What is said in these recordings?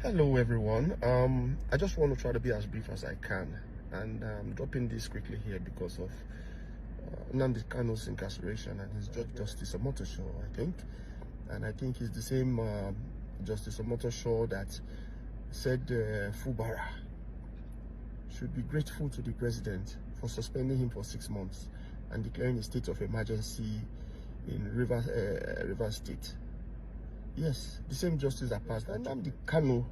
Hello everyone. I just want to try to be as brief as I can, and I'm dropping this quickly here because of Nnamdi Kanu's incarceration and his judge Justice Omotosho, I think. And I think he's the same Justice Omotosho that said Fubara should be grateful to the president for suspending him for 6 months and declaring a state of emergency in Rivers State. Yes, the same justice that passed Nnamdi Kanu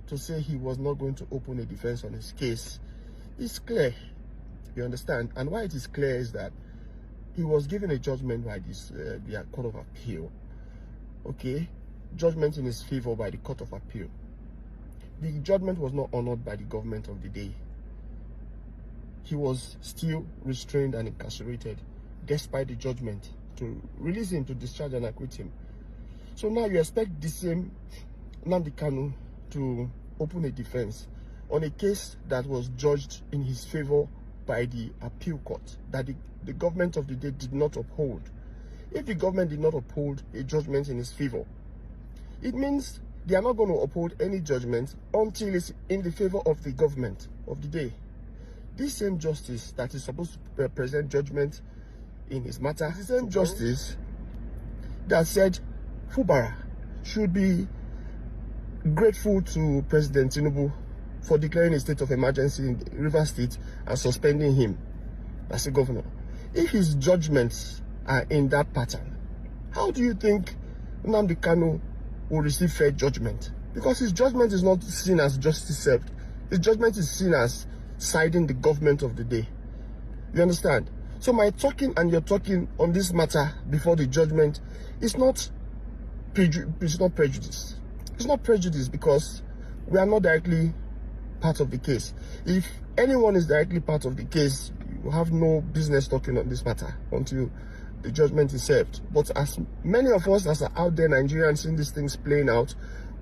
to say he was not going to open a defense on his case is clear. You understand? And why it is clear is that he was given a judgment by the Court of Appeal. Okay? Judgment in his favor by the Court of Appeal. The judgment was not honored by the government of the day. He was still restrained and incarcerated despite the judgment to release him, to discharge and acquit him. So now you expect the same Nnamdi Kanu to open a defense on a case that was judged in his favor by the appeal court, that the government of the day did not uphold. If the government did not uphold a judgment in his favor, it means they are not going to uphold any judgment until it's in the favor of the government of the day. This same justice that is supposed to represent judgment in his matter, the same justice that said Fubara should be grateful to President Tinubu for declaring a state of emergency in Rivers State and suspending him as a governor. If his judgments are in that pattern, how do you think Nnamdi Kanu will receive fair judgment? Because his judgment is not seen as justice served. His judgment is seen as siding the government of the day. You understand? So my talking and your talking on this matter before the judgment is not prejudice. It's not prejudice because we are not directly part of the case. If anyone is directly part of the case, you have no business talking on this matter until the judgment is served. But as many of us as are out there, Nigerians, seeing these things playing out,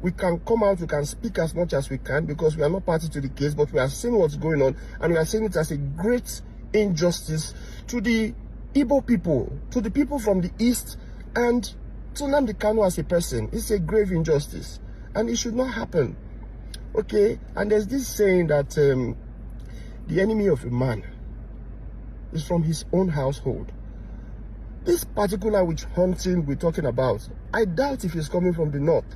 we can come out, we can speak as much as we can because we are not party to the case, but we are seeing what's going on and we are seeing it as a great injustice to the Igbo people, to the people from the East, and to Nnamdi Kanu as a person. It's a grave injustice and it should not happen. Okay, and there's this saying that the enemy of a man is from his own household. This particular witch hunting we're talking about, I doubt if it's coming from the north.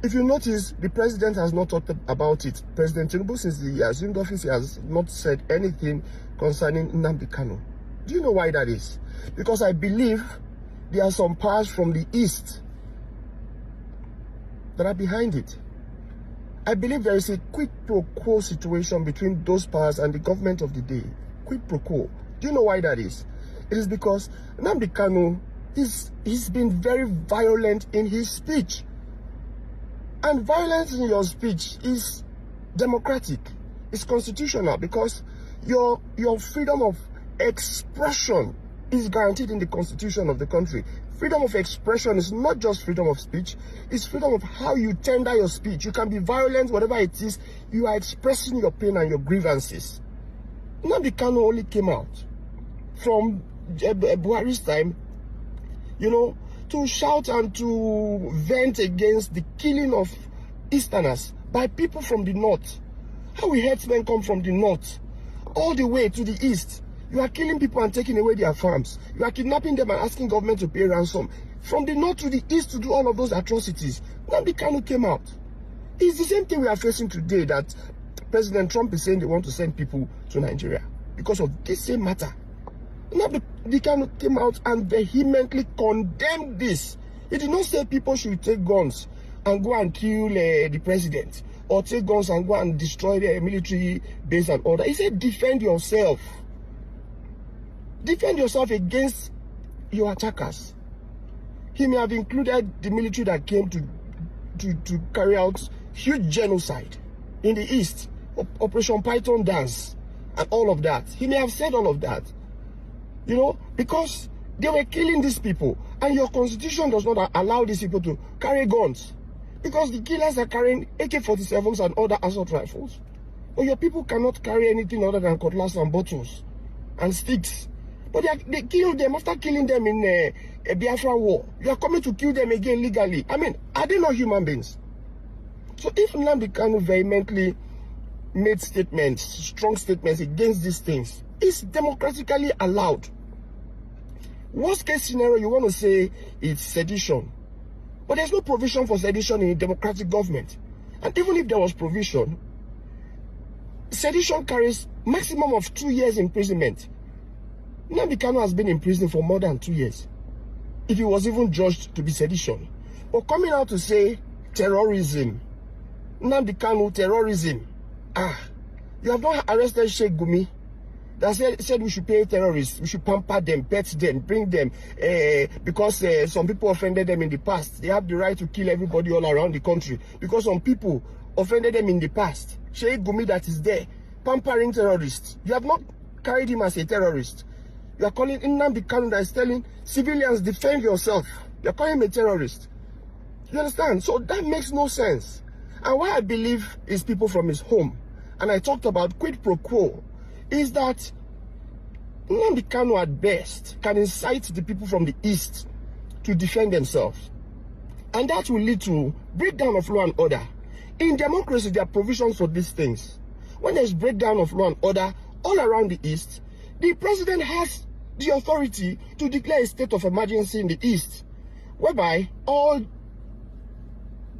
If you notice, the president has not talked about it. President Tinubu, since he assumed office, he has not said anything concerning Nnamdi Kanu. Do you know why that is? Because I believe there are some powers from the East that are behind it. I believe there is a quid pro quo situation between those powers and the government of the day. Quid pro quo. Do you know why that is? It is because Nnamdi Kanu, he's been very violent in his speech. And violence in your speech is democratic. It's constitutional because your freedom of expression is guaranteed in the constitution of the country. Freedom of expression is not just freedom of speech, it's freedom of how you tender your speech. You can be violent, whatever it is, you are expressing your pain and your grievances. Nnamdi Kanu only came out from Buhari's time, you know, to shout and to vent against the killing of Easterners by people from the north. How will herdsmen come from the north all the way to the east? You are killing people and taking away their farms. You are kidnapping them and asking government to pay ransom. From the north to the east to do all of those atrocities. Nnamdi Kanu came out. It's the same thing we are facing today, that President Trump is saying they want to send people to Nigeria because of this same matter. Nnamdi Kanu came out and vehemently condemned this. He did not say people should take guns and go and kill the president, or take guns and go and destroy the military base and all that. He said defend yourself. Defend yourself against your attackers. He may have included the military that came to carry out huge genocide in the East, Operation Python Dance, and all of that. He may have said all of that, you know, because they were killing these people, and your constitution does not allow these people to carry guns, because the killers are carrying AK-47s and other assault rifles. But your people cannot carry anything other than cutlass and bottles and sticks. But they killed them after killing them in a Biafra war. You are coming to kill them again legally. I mean, are they not human beings? So if Nnamdi Kanu vehemently made statements, strong statements against these things, it's democratically allowed. Worst case scenario, you want to say it's sedition. But there's no provision for sedition in a democratic government. And even if there was provision, sedition carries maximum of 2 years imprisonment. Nnamdi Kanu has been in prison for more than 2 years, if he was even judged to be sedition. But coming out to say terrorism, Nnamdi Kanu, terrorism. You have not arrested Sheikh Gumi that said we should pay terrorists, we should pamper them, pet them, bring them, because some people offended them in the past. They have the right to kill everybody all around the country because some people offended them in the past. Sheikh Gumi that is there, pampering terrorists. You have not carried him as a terrorist. You are calling Nnamdi Kanu that is telling civilians, defend yourself. You are calling him a terrorist. You understand? So that makes no sense. And why I believe is people from his home, and I talked about quid pro quo, is that Nnamdi Kanu at best can incite the people from the east to defend themselves. And that will lead to breakdown of law and order. In democracy, there are provisions for these things. When there's breakdown of law and order all around the east, the president has the authority to declare a state of emergency in the east, whereby all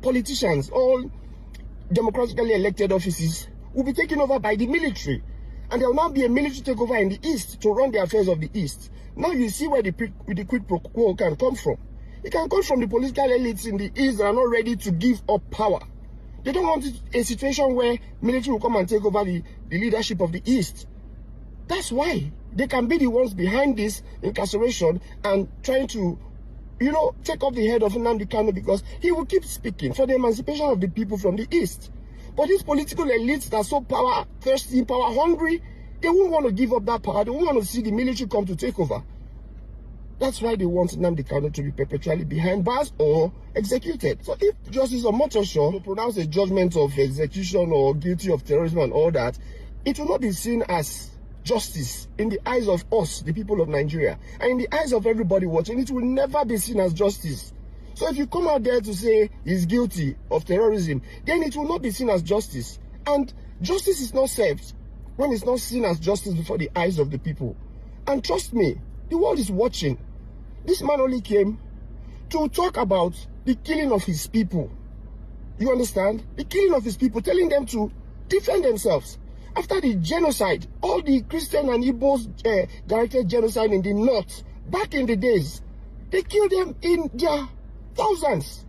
politicians, all democratically elected offices will be taken over by the military. And there will now be a military takeover in the east to run the affairs of the east. Now you see where the quid pro quo can come from. It can come from the political elites in the east that are not ready to give up power. They don't want a situation where military will come and take over the leadership of the east. That's why they can be the ones behind this incarceration and trying to, take off the head of Nnamdi Kanu, because he will keep speaking for the emancipation of the people from the east. But these political elites that are so power thirsty, power hungry, they won't want to give up that power. They won't want to see the military come to take over. That's why they want Nnamdi Kanu to be perpetually behind bars or executed. So if Justice Omotosho will pronounce a judgment of execution or guilty of terrorism and all that, it will not be seen as justice in the eyes of us, the people of Nigeria, and in the eyes of everybody watching. It will never be seen as justice. So if you come out there to say he's guilty of terrorism, then it will not be seen as justice. And justice is not served when it's not seen as justice before the eyes of the people. And trust me, the world is watching. This man only came to talk about the killing of his people. You understand? The killing of his people, telling them to defend themselves. After the genocide, all the Christian and Igbos directed genocide in the north, back in the days, they killed them in their thousands.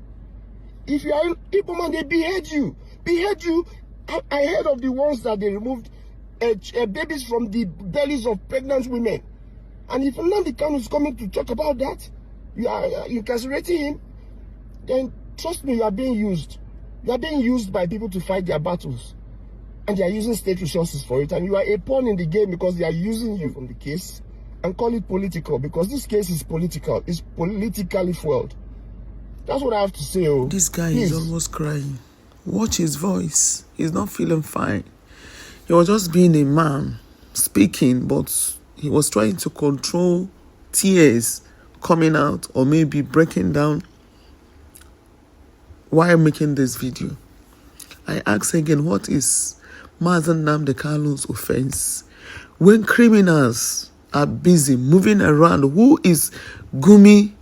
If you are an Igbo man, they behead you. I heard of the ones that they removed babies from the bellies of pregnant women. And if Nnamdi Kanu is coming to talk about that, you are incarcerating him, then trust me, you are being used. You are being used by people to fight their battles. And they are using state resources for it. And you are a pawn in the game because they are using you from the case and call it political, because this case is political. It's politically fueled. That's what I have to say. This guy is almost crying. Watch his voice. He's not feeling fine. He was just being a man speaking, but he was trying to control tears coming out or maybe breaking down while making this video. I ask again, what is Mazen Nnamdi Kanu's offense? When criminals are busy moving around, who is Gumi